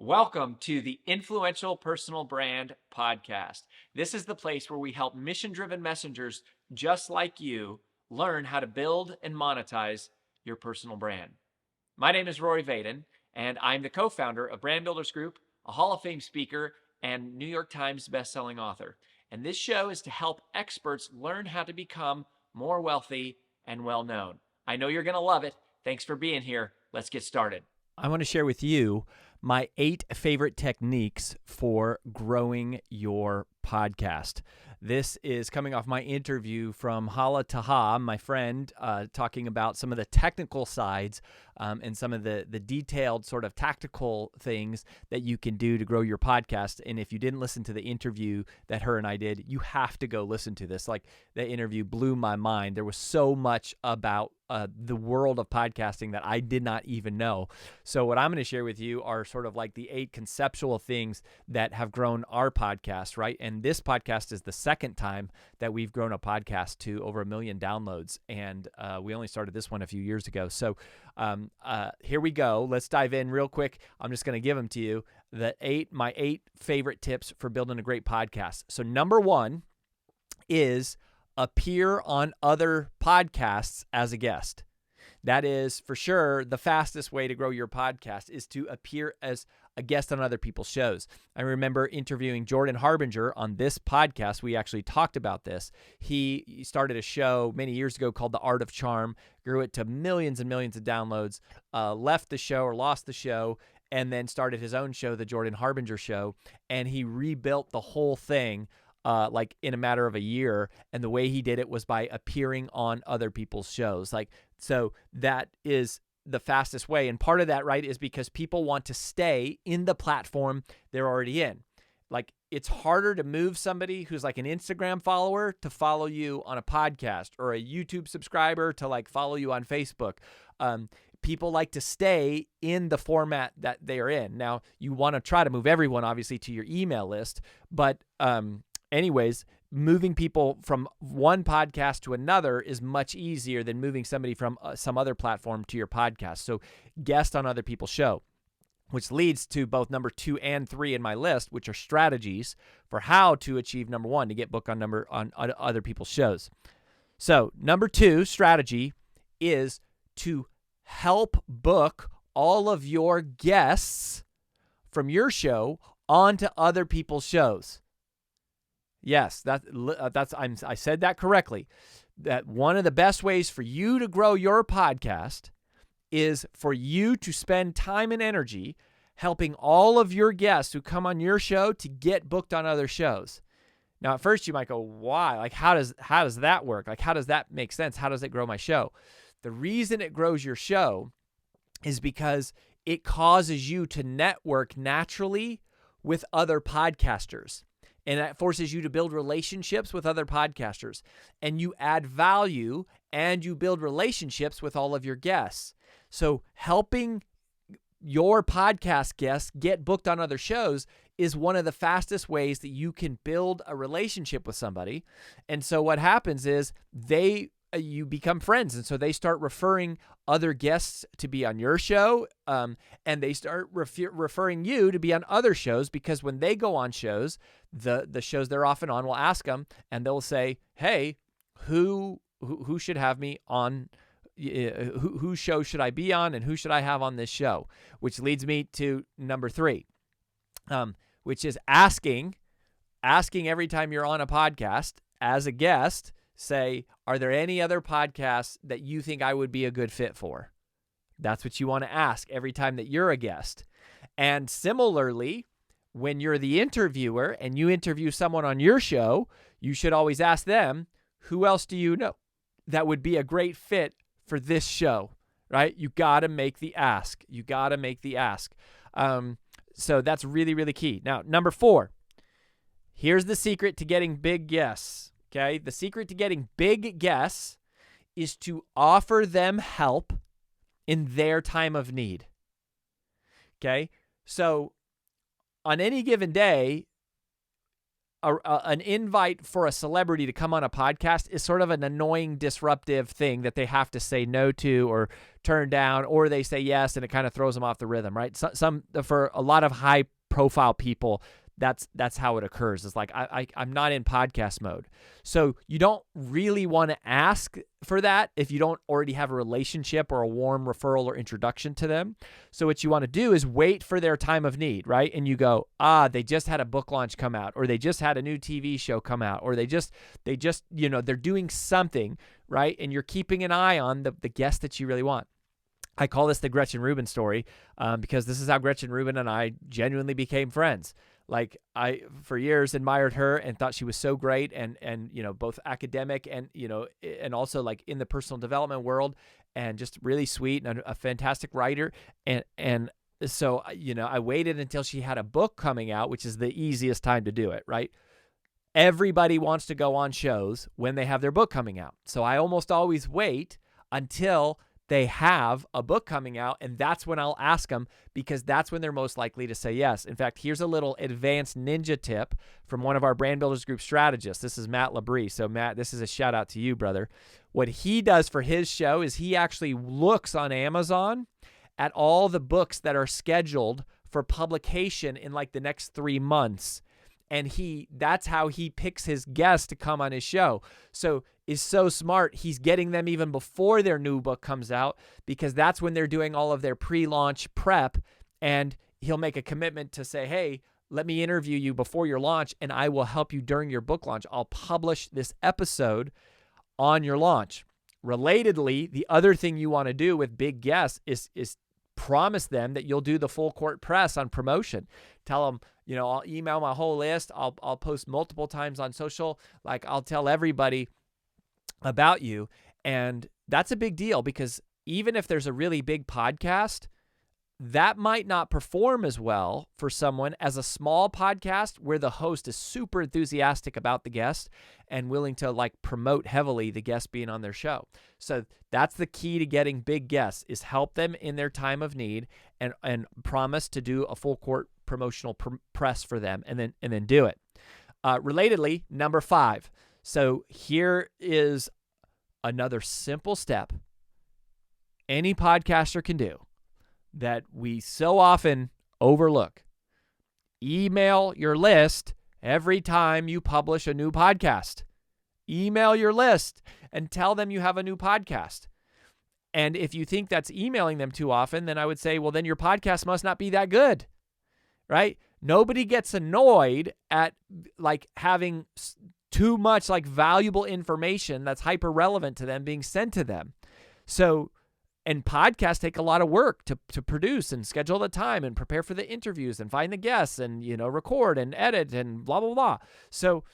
Welcome to the Influential Personal Brand Podcast. This is the place where we help mission-driven messengers just like you learn how to build and monetize your personal brand. My name is Rory Vaden, and I'm the co-founder of Brand Builders Group, a Hall of Fame speaker, and New York Times bestselling author. And this show is to help experts learn how to become more wealthy and well-known. I know you're going to love it. Thanks for being here. Let's get started. I want to share with you my 8 favorite techniques for growing your podcast. This is coming off my interview from Hala Taha, my friend, talking about some of the technical sides and some of the detailed sort of tactical things that you can do to grow your podcast. And if you didn't listen to the interview that her and I did, you have to go listen to this. Like, the interview blew my mind. There was so much about the world of podcasting that I did not even know. So what I'm going to share with you are sort of like the 8 conceptual things that have grown our podcast, right? And this podcast is the second time that we've grown a podcast to over 1 million downloads. And we only started this one a few years ago. So here we go. Let's dive in real quick. I'm just going to give them to you. My 8 favorite tips for building a great podcast. So number 1 is appear on other podcasts as a guest. That is for sure the fastest way to grow your podcast, is to appear as a guest on other people's shows. I remember interviewing Jordan Harbinger on this podcast. We actually talked about this. He started a show many years ago called The Art of Charm, grew it to millions and millions of downloads, left the show or lost the show, and then started his own show, The Jordan Harbinger Show, and he rebuilt the whole thing like in a matter of a year. And the way he did it was by appearing on other people's shows. So that is the fastest way. And part of that, right, is because people want to stay in the platform they're already in. Like, it's harder to move somebody who's like an Instagram follower to follow you on a podcast, or a YouTube subscriber to like follow you on Facebook. People like to stay in the format that they are in. Now, you want to try to move everyone, obviously, to your email list, but anyways, moving people from one podcast to another is much easier than moving somebody from some other platform to your podcast. So guest on other people's show, which leads to both number 2 and 3 in my list, which are strategies for how to achieve number 1, to get booked on other people's shows. So number 2 strategy is to help book all of your guests from your show onto other people's shows. Yes, I said that correctly. That one of the best ways for you to grow your podcast is for you to spend time and energy helping all of your guests who come on your show to get booked on other shows. Now, at first you might go, why? Like, how does that work? Like, how does that make sense? How does it grow my show? The reason it grows your show is because it causes you to network naturally with other podcasters. And that forces you to build relationships with other podcasters. And you add value and you build relationships with all of your guests. So helping your podcast guests get booked on other shows is one of the fastest ways that you can build a relationship with somebody. And so what happens is you become friends. And so they start referring other guests to be on your show, and they start referring you to be on other shows, because when they go on shows, the shows they're often on will ask them, and they'll say, hey, who should have me on, whose show should I be on, and who should I have on this show? Which leads me to number 3, which is asking every time you're on a podcast as a guest, say, are there any other podcasts that you think I would be a good fit for? That's what you want to ask every time that you're a guest. And similarly, when you're the interviewer and you interview someone on your show, you should always ask them, who else do you know that would be a great fit for this show, right? You got to make the ask. So that's really, really key. Now, number 4, here's the secret to getting big guests. Okay, the secret to getting big guests is to offer them help in their time of need. Okay, so on any given day, an invite for a celebrity to come on a podcast is sort of an annoying, disruptive thing that they have to say no to or turn down, or they say yes, and it kind of throws them off the rhythm, right? Some for a lot of high-profile people, that's how it occurs. It's like, I'm not in podcast mode. So you don't really want to ask for that if you don't already have a relationship or a warm referral or introduction to them. So what you want to do is wait for their time of need, right? And you go, they just had a book launch come out, or they just had a new TV show come out, or they just they're doing something, right? And you're keeping an eye on the guest that you really want. I call this the Gretchen Rubin story because this is how Gretchen Rubin and I genuinely became friends. Like, I, for years, admired her and thought she was so great, and both academic and and also like in the personal development world, and just really sweet and a fantastic writer. And so I waited until she had a book coming out, which is the easiest time to do it, right? Everybody wants to go on shows when they have their book coming out. So I almost always wait until they have a book coming out, and that's when I'll ask them, because that's when they're most likely to say yes. In fact, here's a little advanced ninja tip from one of our Brand Builders Group strategists. This is Matt Labrie. So Matt, this is a shout out to you, brother. What he does for his show is he actually looks on Amazon at all the books that are scheduled for publication in like the next 3 months. And that's how he picks his guests to come on his show. So is so smart. He's getting them even before their new book comes out, because that's when they're doing all of their pre-launch prep, and he'll make a commitment to say, hey, let me interview you before your launch, and I will help you during your book launch. I'll publish this episode on your launch. Relatedly, the other thing you want to do with big guests is promise them that you'll do the full court press on promotion. Tell them, I'll email my whole list. I'll post multiple times on social. Like, I'll tell everybody about you. And that's a big deal, because even if there's a really big podcast, that might not perform as well for someone as a small podcast where the host is super enthusiastic about the guest and willing to like promote heavily the guest being on their show. So that's the key to getting big guests, is help them in their time of need and promise to do a full court promotional press for them, and then do it. Relatedly, number 5. So here is another simple step any podcaster can do that we so often overlook. Email your list every time you publish a new podcast. Email your list and tell them you have a new podcast. And if you think that's emailing them too often, then I would say, well, then your podcast must not be that good, right? Nobody gets annoyed at like having too much like valuable information that's hyper relevant to them being sent to them. So, and podcasts take a lot of work to produce and schedule the time and prepare for the interviews and find the guests and, record and edit and blah, blah, blah. So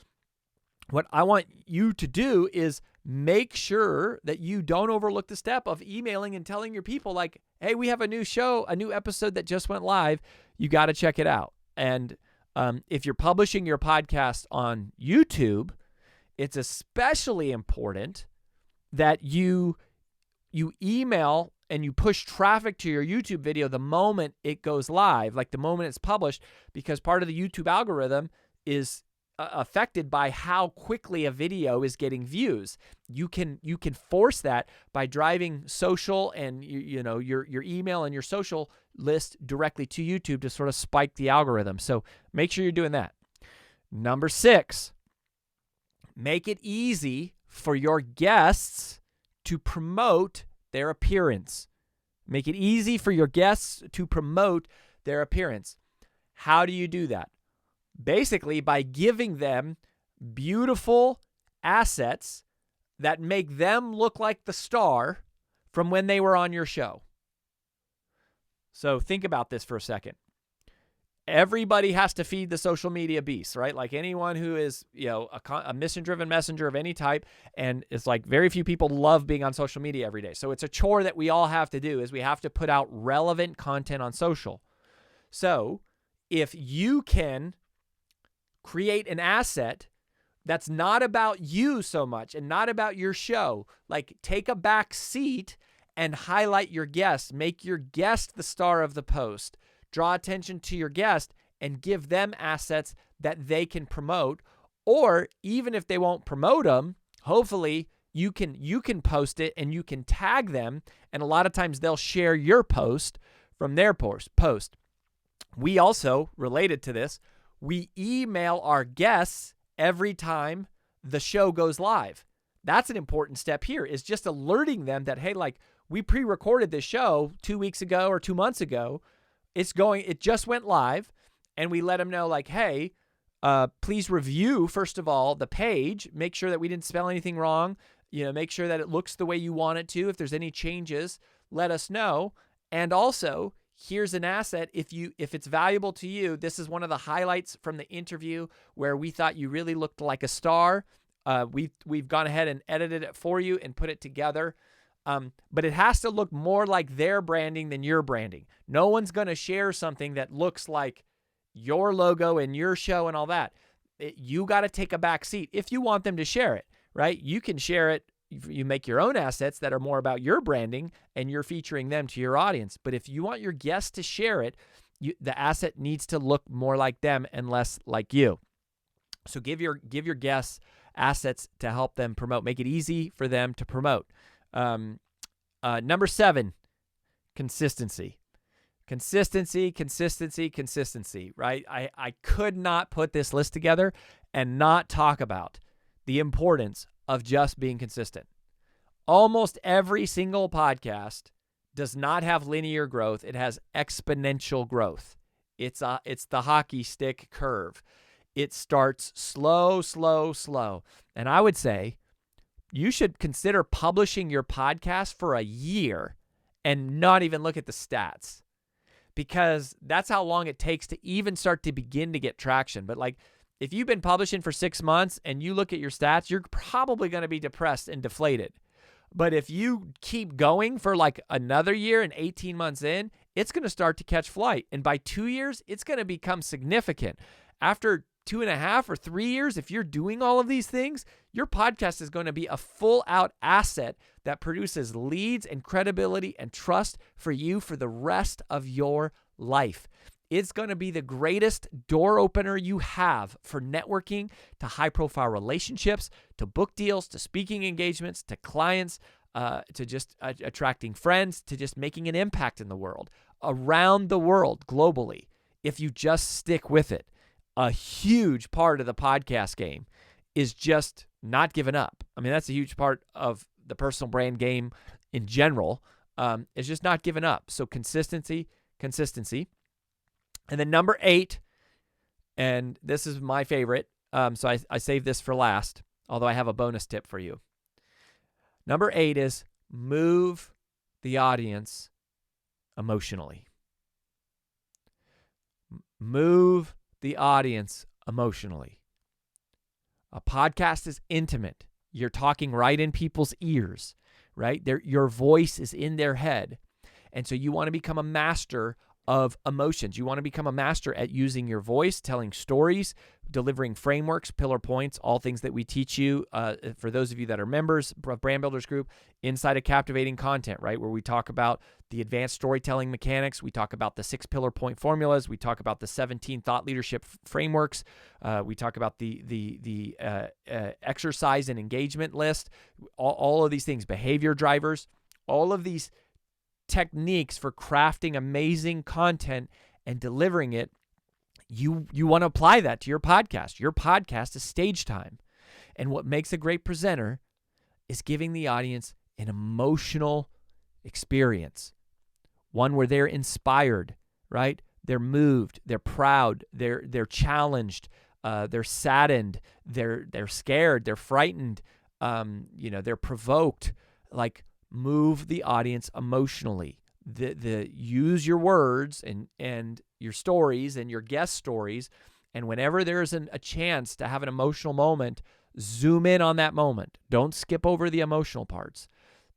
what I want you to do is make sure that you don't overlook the step of emailing and telling your people like, hey, we have a new show, a new episode that just went live. You got to check it out. And if you're publishing your podcast on YouTube, it's especially important that you email and you push traffic to your YouTube video the moment it goes live, like the moment it's published, because part of the YouTube algorithm is affected by how quickly a video is getting views. You can force that by driving social and your email and your social list directly to YouTube to sort of spike the algorithm. So make sure you're doing that. Number 6, make it easy for your guests to promote their appearance. Make it easy for your guests to promote their appearance. How do you do that? Basically, by giving them beautiful assets that make them look like the star from when they were on your show. So think about this for a second. Everybody has to feed the social media beast, right? Like anyone who is, a mission-driven messenger of any type, and it's like very few people love being on social media every day. So it's a chore that we all have to do, is we have to put out relevant content on social. So if you can create an asset that's not about you so much and not about your show, like take a back seat and highlight your guest, make your guest the star of the post, draw attention to your guest and give them assets that they can promote, Or even if they won't promote them, hopefully you can post it and you can tag them, and a lot of times they'll share your post from their post. We also, related to this, we email our guests every time the show goes live. That's an important step here, is just alerting them that, hey, like, we pre-recorded this show 2 weeks ago or 2 months ago. It just went live, and we let them know, like, hey, please review, first of all, the page. Make sure that we didn't spell anything wrong. Make sure that it looks the way you want it to. If there's any changes, let us know. And also, here's an asset. If it's valuable to you, this is one of the highlights from the interview where we thought you really looked like a star. We've gone ahead and edited it for you and put it together. But it has to look more like their branding than your branding. No one's going to share something that looks like your logo and your show and all that. You got to take a back seat if you want them to share it, right? You can share it. You make your own assets that are more about your branding and you're featuring them to your audience. But if you want your guests to share it, the asset needs to look more like them and less like you. So give your guests assets to help them promote. Make it easy for them to promote. Number 7, consistency. Consistency, right? I could not put this list together and not talk about the importance of just being consistent. Almost every single podcast does not have linear growth. It has exponential growth. It's the hockey stick curve. It starts slow. And I would say you should consider publishing your podcast for a year and not even look at the stats, because that's how long it takes to even start to begin to get traction. But like, if you've been publishing for 6 months and you look at your stats, you're probably going to be depressed and deflated. But if you keep going for like another year and 18 months in, it's going to start to catch flight. And by 2 years, it's going to become significant. After 2.5 or 3 years, if you're doing all of these things, your podcast is going to be a full out asset that produces leads and credibility and trust for you for the rest of your life. It's going to be the greatest door opener you have for networking, to high profile relationships, to book deals, to speaking engagements, to clients, to just attracting friends, to just making an impact in the world, around the world, globally, if you just stick with it. A huge part of the podcast game is just not giving up. I mean, that's a huge part of the personal brand game in general, is just not giving up. So consistency. And then number 8, and this is my favorite, so I saved this for last, although I have a bonus tip for you. Number 8 is move the audience emotionally. Move the audience emotionally. A podcast is intimate. You're talking right in people's ears, right? Your voice is in their head. And so you want to become a master of emotions. You want to become a master at using your voice, telling stories, delivering frameworks, pillar points, all things that we teach you, for those of you that are members of Brand Builders Group, inside of Captivating Content, right? Where we talk about the advanced storytelling mechanics. We talk about the 6 pillar point formulas. We talk about the 17 thought leadership frameworks. We talk about the exercise and engagement list, all of these things, behavior drivers, all of these techniques for crafting amazing content and delivering it. You want to apply that to your podcast. Your podcast is stage time. And what makes a great presenter is giving the audience an emotional experience, one where they're inspired, right? They're moved, they're proud, they're challenged, they're saddened, they're scared, they're frightened, they're provoked. Like, move the audience emotionally. Use your words and your stories and your guest stories, and whenever there's a chance to have an emotional moment, zoom in on that moment. Don't skip over the emotional parts.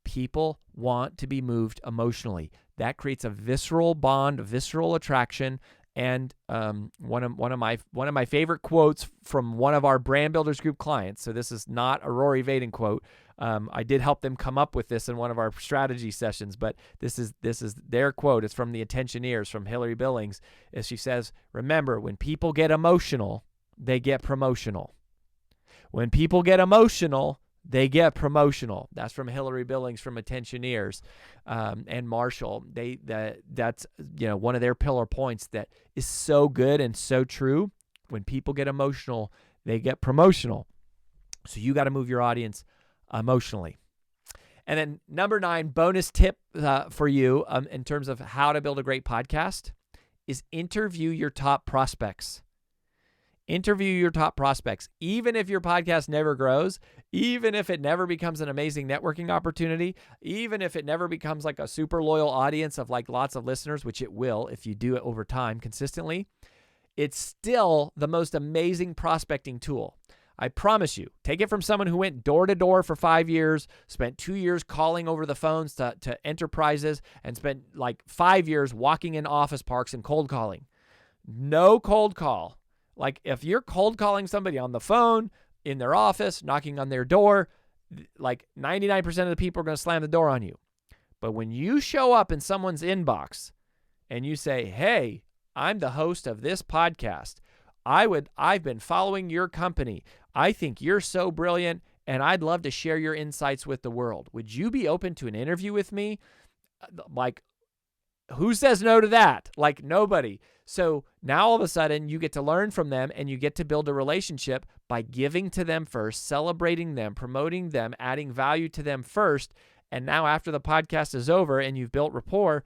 People want to be moved emotionally. That creates a visceral bond, a visceral attraction. And one of my favorite quotes from one of our Brand Builders Group clients. So this is not a Rory Vaden quote. I did help them come up with this in one of our strategy sessions, but this is their quote. It's from the Attentioneers, from Hillary Billings, as she says, "Remember, when people get emotional, they get promotional." When people get emotional, they get promotional. That's from Hillary Billings from Attentioneers, and Marshall. That's one of their pillar points that is so good and so true. When people get emotional, they get promotional. So you got to move your audience emotionally. And then number 9, bonus tip for you in terms of how to build a great podcast is interview your top prospects. Interview your top prospects. Even if your podcast never grows, even if it never becomes an amazing networking opportunity, even if it never becomes like a super loyal audience of like lots of listeners, which it will if you do it over time consistently, it's still the most amazing prospecting tool. I promise you, take it from someone who went door to door for 5 years, spent 2 years calling over the phones to enterprises, and spent like 5 years walking in office parks and cold calling. No cold call. Like if you're cold calling somebody on the phone, in their office, knocking on their door, like 99% of the people are going to slam the door on you. But when you show up in someone's inbox and you say, hey, I'm the host of this podcast. I've been following your company. I think you're so brilliant, and I'd love to share your insights with the world. Would you be open to an interview with me? Like, who says no to that? Like, nobody. So now all of a sudden you get to learn from them and you get to build a relationship by giving to them first, celebrating them, promoting them, adding value to them first. And now after the podcast is over and you've built rapport,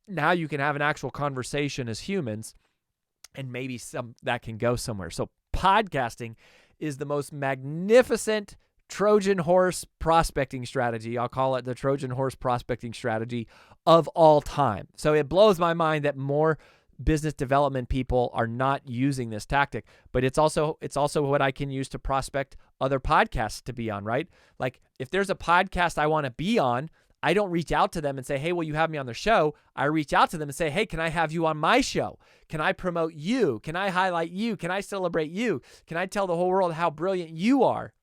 now you can have an actual conversation as humans, and maybe that can go somewhere. So podcasting is the most magnificent Trojan horse prospecting strategy. I'll call it the Trojan horse prospecting strategy of all time. So it blows my mind that more business development people are not using this tactic, but it's also what I can use to prospect other podcasts to be on, right? Like if there's a podcast I want to be on, I don't reach out to them and say, hey, will you have me on the show? I reach out to them and say, hey, can I have you on my show? Can I promote you? Can I highlight you? Can I celebrate you? Can I tell the whole world how brilliant you are?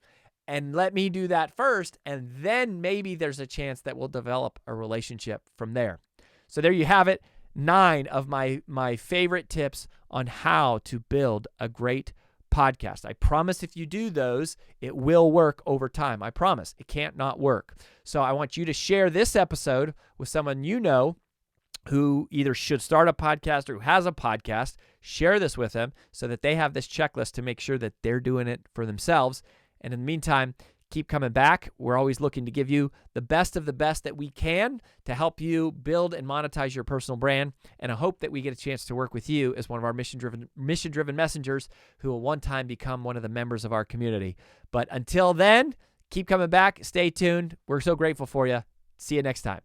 And let me do that first, and then maybe there's a chance that we'll develop a relationship from there. So there you have it, 9 of my favorite tips on how to build a great podcast. I promise if you do those, it will work over time. I promise. It can't not work. So I want you to share this episode with someone you know who either should start a podcast or who has a podcast. Share this with them so that they have this checklist to make sure that they're doing it for themselves. And in the meantime, keep coming back. We're always looking to give you the best of the best that we can to help you build and monetize your personal brand. And I hope that we get a chance to work with you as one of our mission-driven messengers who will one time become one of the members of our community. But until then, keep coming back. Stay tuned. We're so grateful for you. See you next time.